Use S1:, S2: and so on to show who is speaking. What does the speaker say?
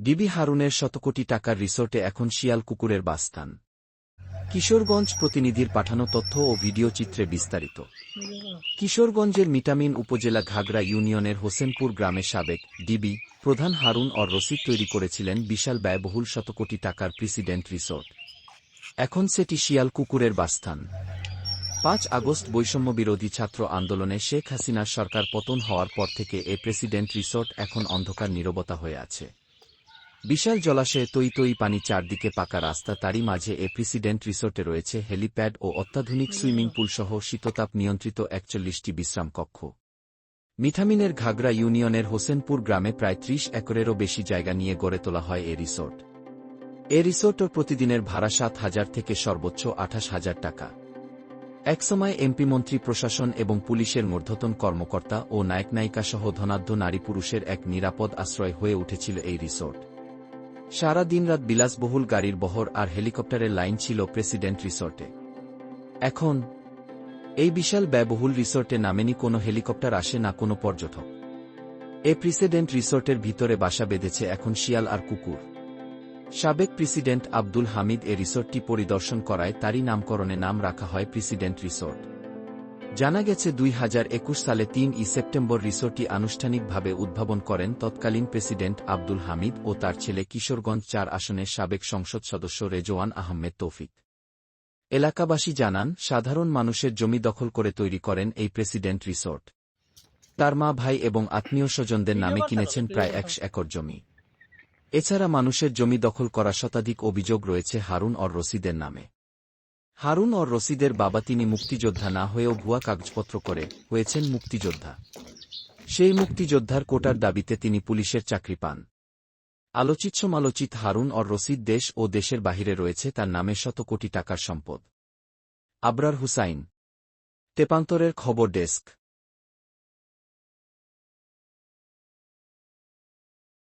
S1: DB হারুনের শতকোটি টাকার রিসোর্টে এখন শিয়াল কুকুরের বাসস্থান। কিশোরগঞ্জ প্রতিনিধির পাঠানো তথ্য ও ভিডিও চিত্রে বিস্তারিত। কিশোরগঞ্জের মিটামিন উপজেলা ঘাগড়া ইউনিয়নের হোসেনপুর গ্রামে সাবেক ডিবি প্রধান হারুন অর রশিদ তৈরি করেছিলেন বিশাল ব্যয়বহুল শতকোটি টাকার প্রেসিডেন্ট রিসোর্ট। এখন সেটি শিয়াল কুকুরের বাসস্থান। ৫ আগস্ট বৈষম্যবিরোধী ছাত্র আন্দোলনে শেখ হাসিনার সরকার পতন হওয়ার পর থেকে এ প্রেসিডেন্ট রিসোর্ট এখন অন্ধকার নীরবতা হয়ে আছে। বিশাল জলাশয়ে তৈ তৈ পানি, চারদিকে পাকা রাস্তা, তারই মাঝে এ প্রেসিডেন্ট রিসোর্টে রয়েছে হেলিপ্যাড ও অত্যাধুনিক সুইমিং পুলসহ শীততাপ নিয়ন্ত্রিত ৪১টি বিশ্রাম কক্ষ। মিঠামিনের ঘাগড়া ইউনিয়নের হোসেনপুর গ্রামে প্রায় ৩০ একরেরও বেশি জায়গা নিয়ে গড়ে তোলা হয় এ রিসোর্ট। এ রিসোর্টের প্রতিদিনের ভাড়া ৭,০০০ থেকে সর্বোচ্চ ২৮,০০০ টাকা। একসময় এমপি, মন্ত্রী, প্রশাসন এবং পুলিশের ঊর্ধ্বতন কর্মকর্তা ও নায়ক-নায়িকাসহ ধনাঢ্য নারী পুরুষের এক নিরাপদ আশ্রয় হয়ে উঠেছিল এই রিসোর্ট। সারা দিনরাত বিলাসবহুল গাড়ির বহর আর হেলিকপ্টারের লাইন ছিল প্রেসিডেন্ট রিসোর্টে। এখন এই বিশাল ব্যয়বহুল রিসোর্টে নামেনি কোনো হেলিকপ্টার, আসে না কোনো পর্যটক। এ প্রেসিডেন্ট রিসোর্টের ভিতরে বাসা বেঁধেছে এখন শিয়াল আর কুকুর। সাবেক প্রেসিডেন্ট আব্দুল হামিদ এ রিসোর্টটি পরিদর্শন করায় তারই নামকরণে নাম রাখা হয় প্রেসিডেন্ট রিসোর্ট। জানা গেছে ২০২১ সালে ৩ সেপ্টেম্বর রিসোর্টটি আনুষ্ঠানিকভাবে উদ্ভাবন করেন তৎকালীন প্রেসিডেন্ট আব্দুল হামিদ ও তার ছেলে কিশোরগঞ্জ ৪ আসনের সাবেক সংসদ সদস্য রেজওয়ান আহমেদ তৌফিক। এলাকাবাসী জানান, সাধারণ মানুষের জমি দখল করে তৈরি করেন এই প্রেসিডেন্ট রিসোর্ট। তার মা, ভাই এবং আত্মীয় স্বজনদের নামে কিনেছেন প্রায় ১০০ একর জমি। এছাড়া মানুষের জমি দখল করা শতাধিক অভিযোগ রয়েছে হারুন অর রশিদের নামে। হারুন অর রশিদের বাবা, তিনি মুক্তিযোদ্ধা না হয়েও ভুয়া কাগজপত্র করে হয়েছেন মুক্তিযোদ্ধা। সেই মুক্তিযোদ্ধার কোটার দাবিতে তিনি পুলিশের চাকরি পান। আলোচিত সমালোচিত হারুন অর রশিদ দেশ ও দেশের বাহিরে রয়েছে তার নামে শত কোটি টাকার সম্পদ। আবরার হুসাইন, তেপান্তরের খবর ডেস্ক।